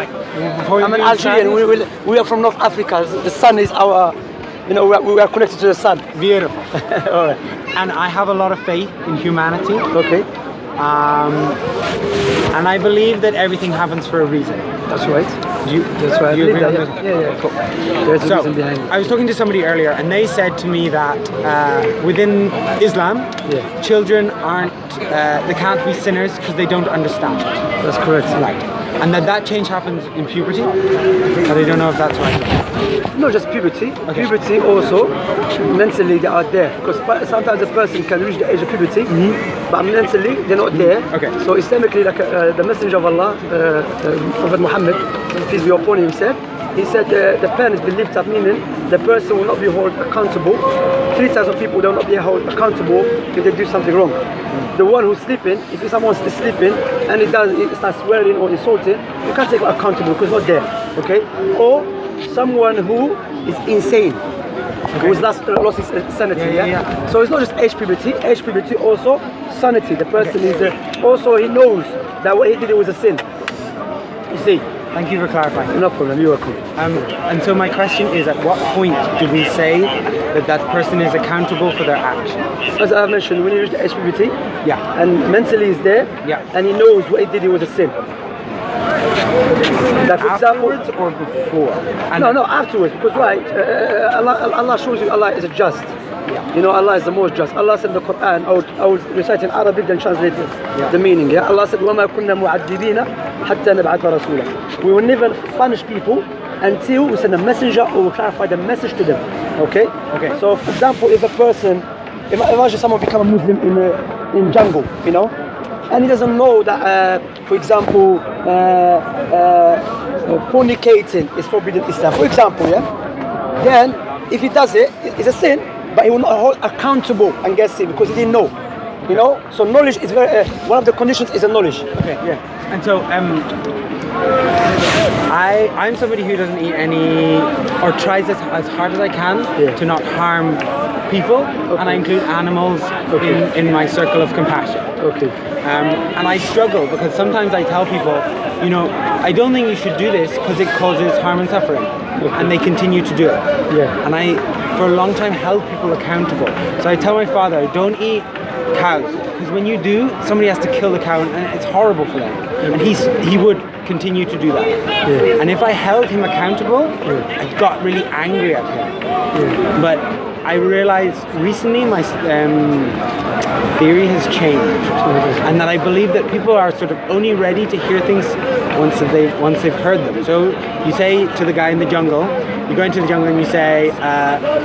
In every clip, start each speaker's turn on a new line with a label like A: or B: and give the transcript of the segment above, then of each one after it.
A: I'm an Algerian. We are from North Africa. The sun is our, we are connected to the sun.
B: Beautiful.
A: All right.
B: And I have a lot of faith in humanity.
A: Okay.
B: And I believe that everything happens for a reason.
A: That's right.
B: That's right.
A: Do you agree with that? Yeah, cool. There's a reason behind it.
B: I was talking to somebody earlier, and they said to me that within Islam, children aren't, they can't be sinners because they don't understand.
A: That's correct.
B: Right. And that change happens in puberty, but I don't know if that's right.
A: Not just puberty. Okay. Puberty also, mentally they are there. Because sometimes a person can reach the age of puberty, but mentally they're not there.
B: Okay.
A: So Islamically, like the Messenger of Allah, Prophet Muhammad, peace be upon him, he said the pen is believed to have meaning the person will not be held accountable. 3 types of people will not be held accountable if they do something wrong. The one who's sleeping, if someone is sleeping and it starts swearing or insulting, you can't take it accountable because it's not there. Okay? Or someone who is insane, who's lost his sanity. Yeah? So it's not just age puberty. Age puberty also sanity. The person is also he knows that what he did was a sin. You see.
B: Thank you for clarifying.
A: No problem, you're welcome.
B: And so my question is, at what point do we say that person is accountable for their actions?
A: As I mentioned, when you reach the age puberty, and mentally is there, and he knows what he did was a sin. Like for
B: afterwards
A: example,
B: or before?
A: No, afterwards. Because why? Allah shows you Allah is a just. Allah is the most just. Allah said in the Quran, I will recite in Arabic then translate the meaning. Allah said, وَمَا كُنَّا مُعَذِّبِينَ حَتَّى نَبْعَثَ رَسُولًا. We will never punish people until we send a messenger or we clarify the message to them. Okay? So for example, if a person, imagine someone become a Muslim in jungle, and he doesn't know that, for example, fornicating is forbidden in Islam. For example, then if he does it, it's a sin. But he will not hold accountable and get sick because he didn't know. So knowledge is very one of the conditions is a knowledge.
B: Okay. Yeah. And so I'm somebody who doesn't eat any or tries as hard as I can to not harm people, and I include animals in my circle of compassion. Okay. And I struggle because sometimes I tell people, I don't think you should do this because it causes harm and suffering, and they continue to do it. Yeah. And I, for a long time, held people accountable. So I tell my father, don't eat cows, because when you do, somebody has to kill the cow, and it's horrible for them. And he would continue to do that. Yeah. And if I held him accountable, I got really angry at him. Yeah. But I realized recently my theory has changed, and that I believe that people are sort of only ready to hear things once they've heard them. So you say to the guy in the jungle, you go into the jungle and you say,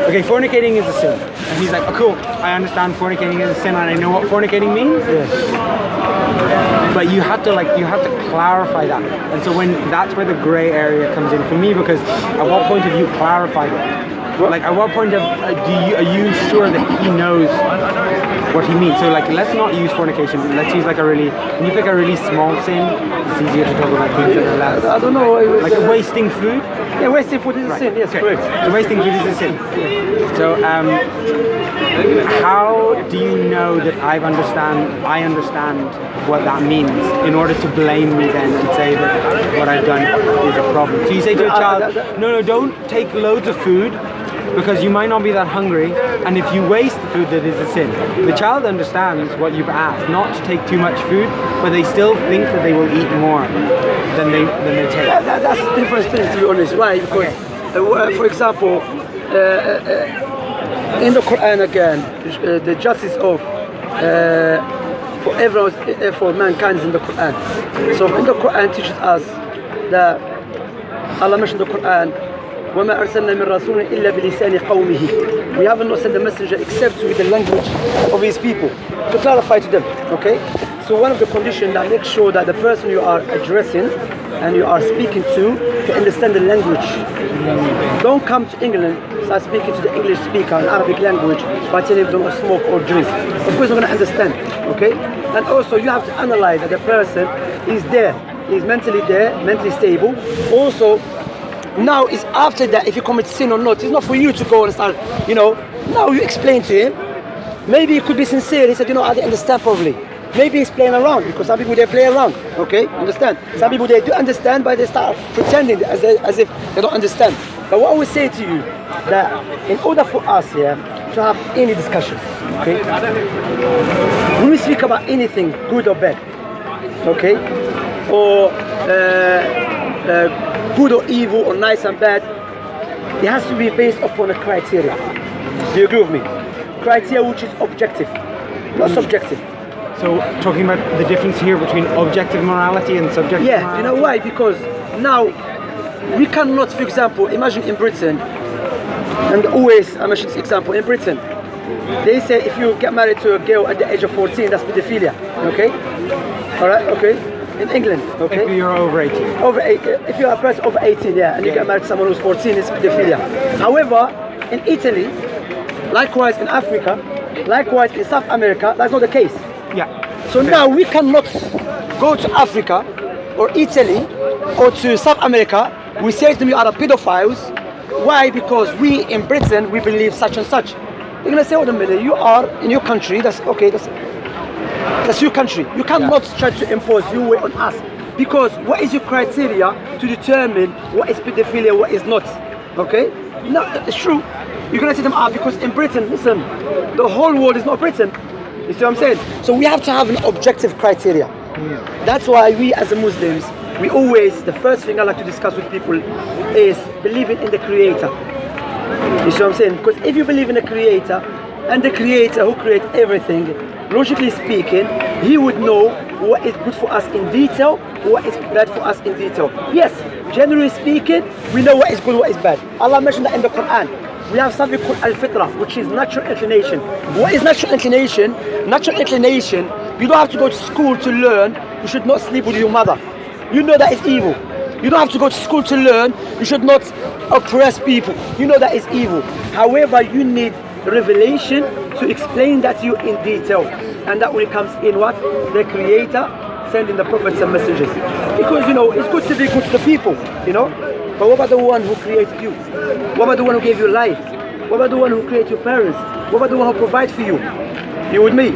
B: okay, fornicating is a sin. And he's like, oh cool, I understand fornicating is a sin and I know what fornicating means. Yeah. But you have to clarify that. And so that's where the gray area comes in for me, because at what point have you clarified it? Like, at what point are you sure that he knows what he means? So, like, let's not use fornication. Let's use can you pick a really small sin? It's easier to talk about things that are less.
A: I don't know.
B: Like wasting food?
A: Yeah, wasting food is a sin. Yes, correct.
B: So wasting food is a sin. So, how do you know that I understand what that means in order to blame me then and say that what I've done is a problem? So you say to a child, no, don't take loads of food, because you might not be that hungry, and if you waste the food, that is a sin. The child understands what you've asked, not to take too much food, but they still think that they will eat more than they take.
A: That's a different thing, to be honest, right? Because, for example, in the Quran again, the justice of for everyone, for mankind is in the Quran. So in the Quran teaches us that Allah mentioned the Quran, وَمَا أَرْسَلْنَا مِن رَسُولٍ إِلَّا بِلِسَانِ قَوْمِهِ. We haven't sent the messenger except with the language of his people, to clarify to them. Okay? So one of the conditions that makes sure that the person you are addressing and you are speaking to understand the language. Don't come to England, start speaking to the English speaker in Arabic language by telling him don't smoke or drink. Of course, you're going to understand. Okay? And also you have to analyze that the person is there, is mentally there, mentally stable. Also, now it's after that, if you commit sin or not, it's not for you to go and start, now you explain to him. Maybe he could be sincere. He said, I didn't understand properly. maybe he's playing around, because some people they play around. Okay, understand? Some people they do understand, but they start pretending as if they don't understand. But what I would say to you that in order for us here to have any discussion, okay, when we speak about anything good or bad, okay, or good or evil or nice and bad, it has to be based upon a criteria. Do you agree with me? Criteria which is objective, not subjective.
B: So talking about the difference here between objective morality and subjective morality?
A: Yeah, you know why? Because now we cannot, for example, imagine in Britain, and always I mention this example, in Britain, they say if you get married to a girl at the age of 14, that's pedophilia, okay? Alright, okay? In England, okay?
B: If you're over 18.
A: If you're a person over 18, yeah, and you get married to someone who's 14, it's pedophilia. However, in Italy, likewise in Africa, likewise in South America, that's not the case.
B: Yeah.
A: So now we cannot go to Africa or Italy or to South America, we say to them you are pedophiles. Why? Because we in Britain, we believe such and such. You're going to say, wait a minute, you are in your country, that's okay, that's your country. You cannot try to impose your way on us. Because what is your criteria to determine what is pedophilia, what is not? Okay? No, it's true. You're going to say them out because in Britain, listen, the whole world is not Britain. You see what I'm saying? So we have to have an objective criteria. That's why we as Muslims, we always, the first thing I like to discuss with people is believing in the Creator. You see what I'm saying? Because if you believe in the Creator, and the Creator who created everything, logically speaking, He would know what is good for us in detail, what is bad for us in detail. Yes, generally speaking, we know what is good, what is bad. Allah mentioned that in the Quran. We have something called al-fitra, which is natural inclination. What is natural inclination? Natural inclination, you don't have to go to school to learn you should not sleep with your mother. You know that is evil. You don't have to go to school to learn you should not oppress people. You know that is evil. However, you need revelation to explain that to you in detail. And that only comes in what? The Creator sending the prophets and messengers. Because, you know, it's good to be good to the people, you know. But what about the one who created you? What about the one who gave you life? What about the one who created your parents? What about the one who provides for you? You with me?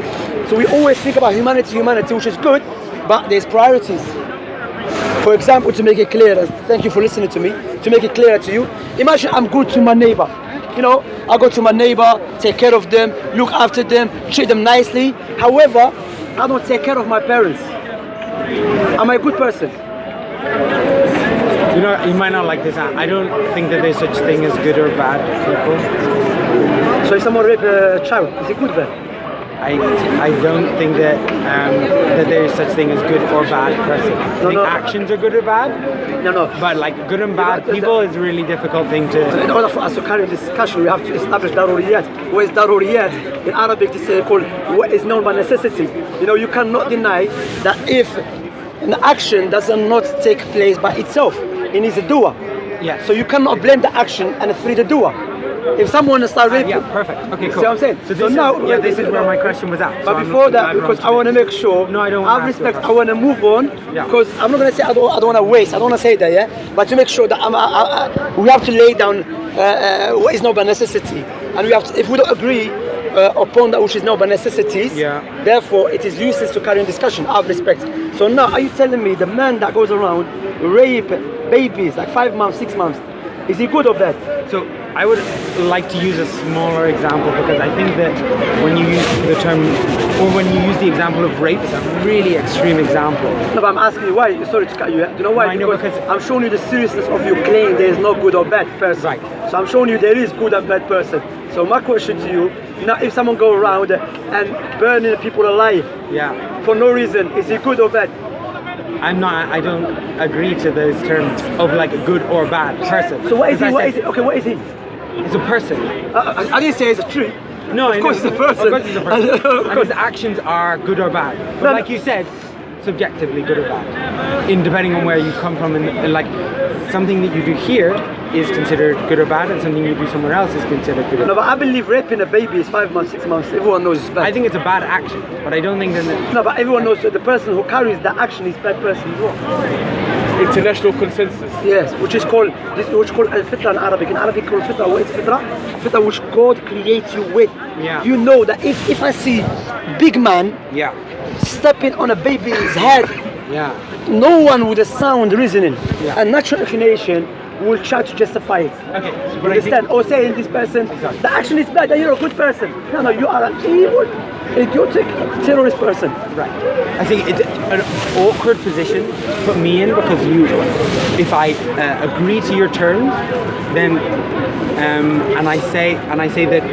A: So we always think about humanity, which is good, but there's priorities. For example, to make it clear, thank you for listening to me, to make it clearer to you, imagine I'm good to my neighbor. You know, I go to my neighbor, take care of them, look after them, treat them nicely. However, I don't take care of my parents. Am I a good person?
B: You know, you might not like this. I don't think that there's such thing as good or bad people.
A: So if someone rape a child, is it good then?
B: I don't think that that there is such thing as good or bad person. I think actions are good or bad.
A: No.
B: But like good and bad people is a really difficult thing to.
A: In order for us to carry this discussion, we have to establish daruriyat. What is daruriyat? In Arabic, this is called what is known by necessity. You know, you cannot deny that if an action does not take place by itself, it needs a doer.
B: Yeah.
A: So you cannot blame the action and free the doer. If someone starts raping,
B: yeah, perfect. Okay, cool.
A: See what I'm saying?
B: So now, this is where my question was at.
A: But before that, because I want to make sure,
B: no, I don't.
A: I have respect. I want to move on because I'm not going to say I don't want to waste. I don't want to say that, yeah. But to make sure that we have to lay down what is not by necessity, and we have to, if we don't agree upon that which is not by necessities, therefore it is useless to carry on discussion. I have respect. So now, are you telling me the man that goes around rape babies like 5 months, 6 months, is he good or bad?
B: So I would like to use a smaller example because I think that when you use the term, or when you use the example of rape, it's a really extreme example.
A: No, but I'm asking you why. Sorry to cut you. Do you know why?
B: Because
A: I'm showing you the seriousness of your claim there is no good or bad person.
B: Right.
A: So I'm showing you there is good and bad person. So my question to you, now if someone go around and burning people alive for no reason, is he good or bad?
B: I don't agree to those terms of like a good or bad person.
A: So what is he? Okay, what is he?
B: He's a person.
A: I didn't say he's a tree.
B: No,
A: of course he's a person.
B: Of course he's a person. And his actions are good or bad. But like you said, subjectively good or bad. In depending on where you come from, and like something that you do here is considered good or bad, and something you do somewhere else is considered good or bad.
A: No, but I believe raping a baby is 5 months, 6 months. Everyone knows it's bad.
B: I think it's a bad action, but I don't think that.
A: No, but everyone knows that the person who carries that action is a bad person as well.
C: International consensus.
A: Yes, which is called al-fitra in Arabic. In Arabic, called fitra. What is fitra? Fitra, which God creates you with.
B: Yeah.
A: You know that if I see big man stepping on a baby's head,
B: Yeah.
A: no one with a sound reasoning
B: Yeah.
A: and natural inclination will try to justify it.
B: Okay. So,
A: You
B: but I think,
A: understand? Or saying this person,
B: Exactly.
A: the action is bad and you're a good person. No, you are an evil, idiotic, terrorist person.
B: right. I think it's an awkward position to put me in because if I agree to your terms, then and I say that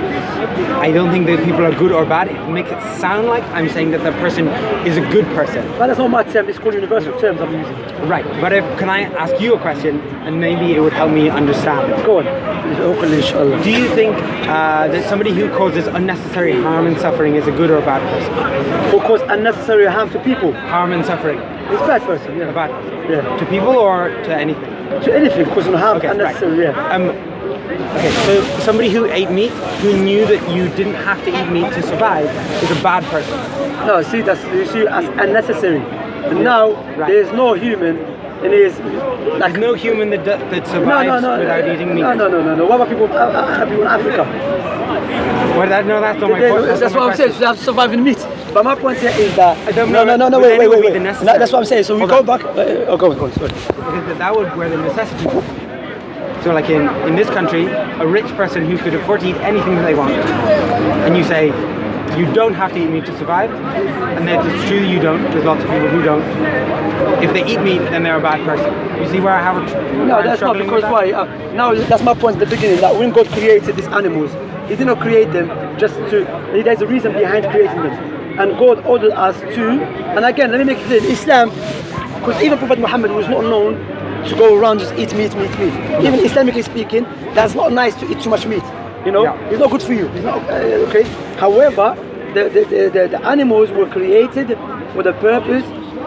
B: I don't think that people are good or bad, it makes it sound like I'm saying that the person is a good person.
A: But that's not my term, it's called universal terms I'm using.
B: Right. But can I ask you a question, and maybe it would help me understand?
A: Go on. Hopefully, inshallah.
B: Do you think that somebody who causes unnecessary harm and suffering is a good or a bad person?
A: Who cause unnecessary harm to people?
B: Harm and suffering.
A: It's a bad person, yeah.
B: A bad person.
A: Yeah.
B: To people or to anything?
A: To anything, causing harm,
B: Okay,
A: unnecessary,
B: right.
A: yeah.
B: Okay, so somebody who ate meat, who knew that you didn't have to eat meat to survive, is a bad person.
A: No, see, you see as unnecessary. And now,
B: Right.
A: there is no human, and it is like
B: There's no human that survives without eating meat.
A: No. What about people in Africa?
B: Well, that's not my point.
A: That's what I'm saying. You have to survive in meat. But my point here is that
B: don't
A: no,
B: know, but
A: wait.
B: then it would be the
A: No,
B: necessary.
A: that's what I'm saying. So we
B: Hold
A: go
B: on.
A: back. Go on. Sorry.
B: Because that would where the necessity comes. So like in this country, a rich person who could afford to eat anything that they want, and you say, you don't have to eat meat to survive, and then it's true you don't, there's lots of people who don't. If they eat meat, then they're a bad person. You see where I have a
A: No, that's not because why? Now that's my point at the beginning, that when God created these animals, He did not create them just to, there's a reason behind creating them. And God ordered us to, and again, let me make it clear, Islam, because even Prophet Muhammad was not known to go around just eat meat. Even Islamically speaking, that's not nice to eat too much meat. You know, it's not good for you. It's not okay. However, the animals were created for the purpose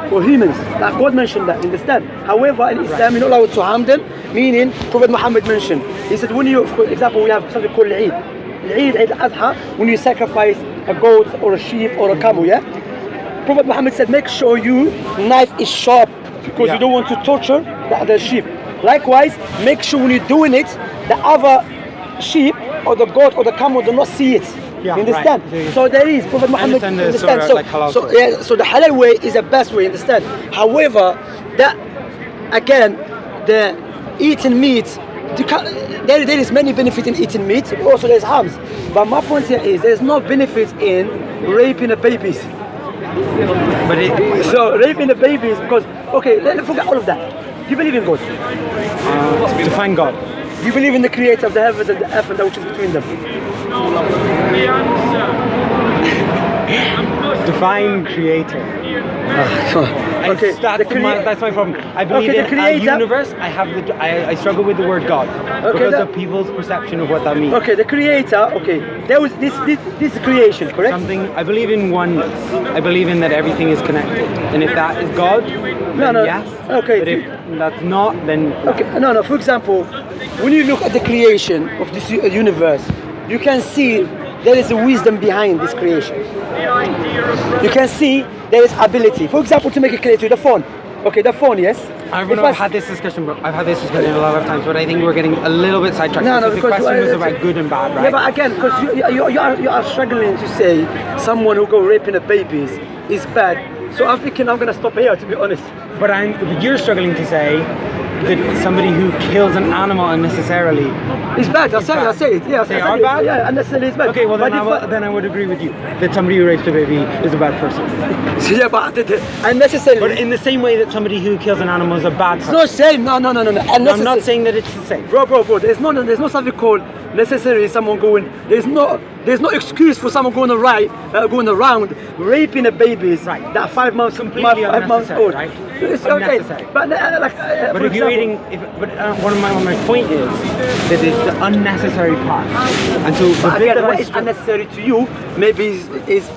A: for humans. Like God mentioned that, understand? However, in Islam, you're not allowed to harm them. Meaning, Prophet Muhammad mentioned. He said, when you, for example, we have something called Eid. Eid al-Adha, when you sacrifice a goat or a sheep or a camel, yeah. Prophet Muhammad said, make sure your knife is sharp because you don't want to torture the sheep. Likewise, make sure when you're doing it, the other sheep or the goat or the camel do not see it.
B: Yeah,
A: you understand?
B: right.
A: So there is Prophet Muhammad.
B: Understand.
A: So,
B: Like halal
A: so the halal way is the best way. Understand? However, that again, the eating meat, there is many benefits in eating meat. Also, there's harms. But my point here is there's no benefit in raping the babies.
B: But
A: So raping the babies because let's forget all of that. Do you believe in God?
B: to find God.
A: Do you believe in the creator of the heavens and the earth and that which is between them?
B: Divine creator.
A: Okay,
B: That's my problem. I believe
A: the
B: in a
A: creator-
B: universe. I struggle with the word God because of people's perception of what that means.
A: Okay, the creator. Okay, there was this creation, correct?
B: Something I believe in oneness. I believe in that everything is connected, and if that is God, then
A: No.
B: yes.
A: Okay.
B: But if that's not, then
A: Okay, no. For example, when you look at the creation of this universe, you can see there is a wisdom behind this creation. You can see there is ability. For example, to make it clear to you, the phone. Okay, the phone, yes.
B: I've had this discussion. I've had this discussion a lot of times, but I think we're getting a little bit sidetracked.
A: No,
B: because the question was about good and bad, right?
A: Yeah, but again, because you are struggling to say someone who go raping the babies is bad. So I'm thinking I'm gonna stop here, to be honest.
B: But you're struggling to say that somebody who kills an animal unnecessarily.
A: It's bad. I say it. Yeah,
B: They are bad?
A: Yeah, unnecessarily it's bad.
B: Okay, well
A: But
B: then I would agree with you that somebody who rapes a baby is a bad person.
A: yeah, but unnecessarily.
B: But in the same way that somebody who kills an animal is a bad person.
A: it's not same. No.
B: I'm not saying that it's the same.
A: Bro. There's no something called necessarily someone going. There's no excuse for someone going around raping a babies
B: Right.
A: that 5 months
B: Completely
A: 5 months
B: unnecessary,
A: old.
B: right?
A: It's
B: Unnecessary.
A: okay. But
B: But if you're eating, one of my point is that it's the unnecessary part, and so the bit
A: again,
B: that
A: what is unnecessary to you maybe is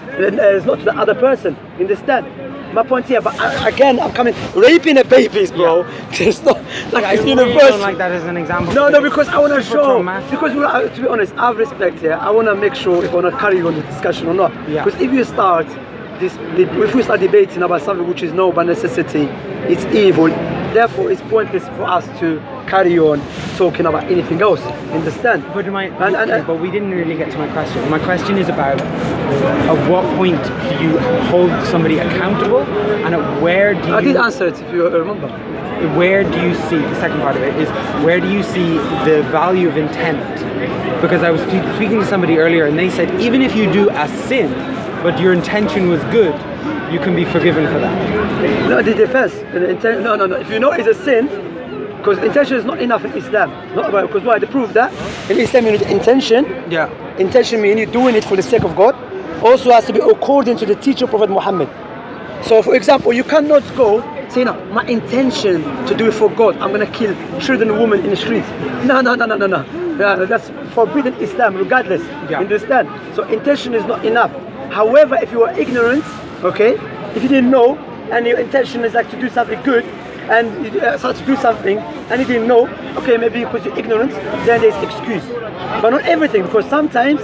A: not to the other person. Understand? My point here, but again, I'm coming raping a babies, bro. It's not like
B: I
A: it's
B: really
A: universal.
B: don't like that as an example.
A: No, because I want to
B: Super
A: show.
B: traumatic.
A: Because to be honest, I have respect here. I want to make sure if I want to carry on the discussion or not.
B: Yeah.
A: Because if we start debating about something which is no by necessity, it's evil. Therefore, it's pointless for us to carry on talking about anything else. Understand?
B: But but we didn't really get to my question. My question is about at what point do you hold somebody accountable, and at where do you...
A: I did answer it if you remember.
B: Where do you see, the second part of it is, where do you see the value of intent? Because I was speaking to somebody earlier and they said even if you do a sin but your intention was good, you can be forgiven for that.
A: No, it depends. No. If you know it's a sin, because intention is not enough in Islam. Not about, because why? They prove that in Islam you need intention.
B: Yeah.
A: Intention means you're doing it for the sake of God. Also has to be according to the teacher Prophet Muhammad. So for example, you cannot go say, no, my intention to do it for God, I'm gonna kill children and women in the streets. No. Yeah, that's forbidden Islam regardless.
B: Yeah.
A: Understand? So intention is not enough. However, if you are ignorant, okay, if you didn't know and your intention is like to do something good and you start to do something and you didn't know, okay, maybe because you're ignorant, then there's excuse. But not everything, because sometimes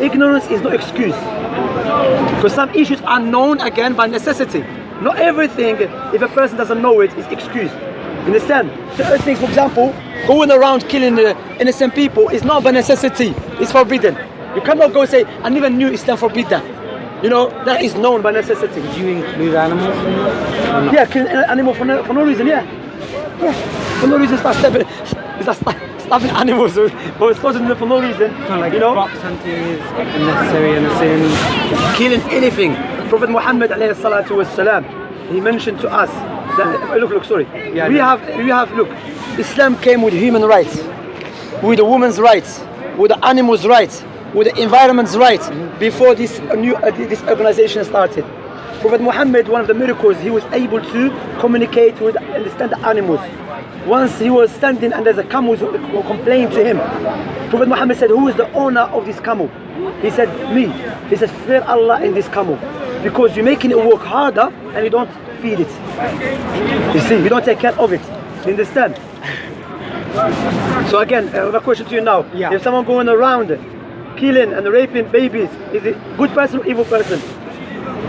A: ignorance is no excuse. Because some issues are known again by necessity. Not everything, if a person doesn't know it, is excuse. Understand? Certain things, for example, going around killing innocent people is not by necessity. It's forbidden. You cannot go and say, I never knew Islam forbid that. You know, that is known by necessity.
B: Do you include animals in that?
A: Yeah, killing an animal for no reason, yeah. Yeah, for no reason, start stabbing animals or slaughtering them for no reason.
B: So like,
A: you know,
B: fox hunting is unnecessary and a sin.
A: Killing anything. Prophet Muhammad alayhi salatu wassalam, he mentioned to us that, look, sorry.
B: Yeah,
A: we have, look, Islam came with human rights, with the woman's rights, with the animals' rights, with the environment's rights, before this this organization started. Prophet Muhammad, one of the miracles, he was able to communicate with, understand the animals. Once he was standing and there's a camel who complained to him. Prophet Muhammad said, who is the owner of this camel? He said, me. He said, fear Allah in this camel, because you're making it work harder and you don't feed it. You see, you don't take care of it. You understand? So again, I have a question to you now.
B: Yeah.
A: If someone going around killing and raping babies, is it good person or evil person?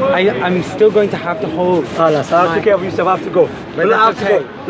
B: I'm still going to have to hold...
A: Allah, so I have to care of yourself, I have to go.
B: But that's
A: I have to
B: okay.
A: go.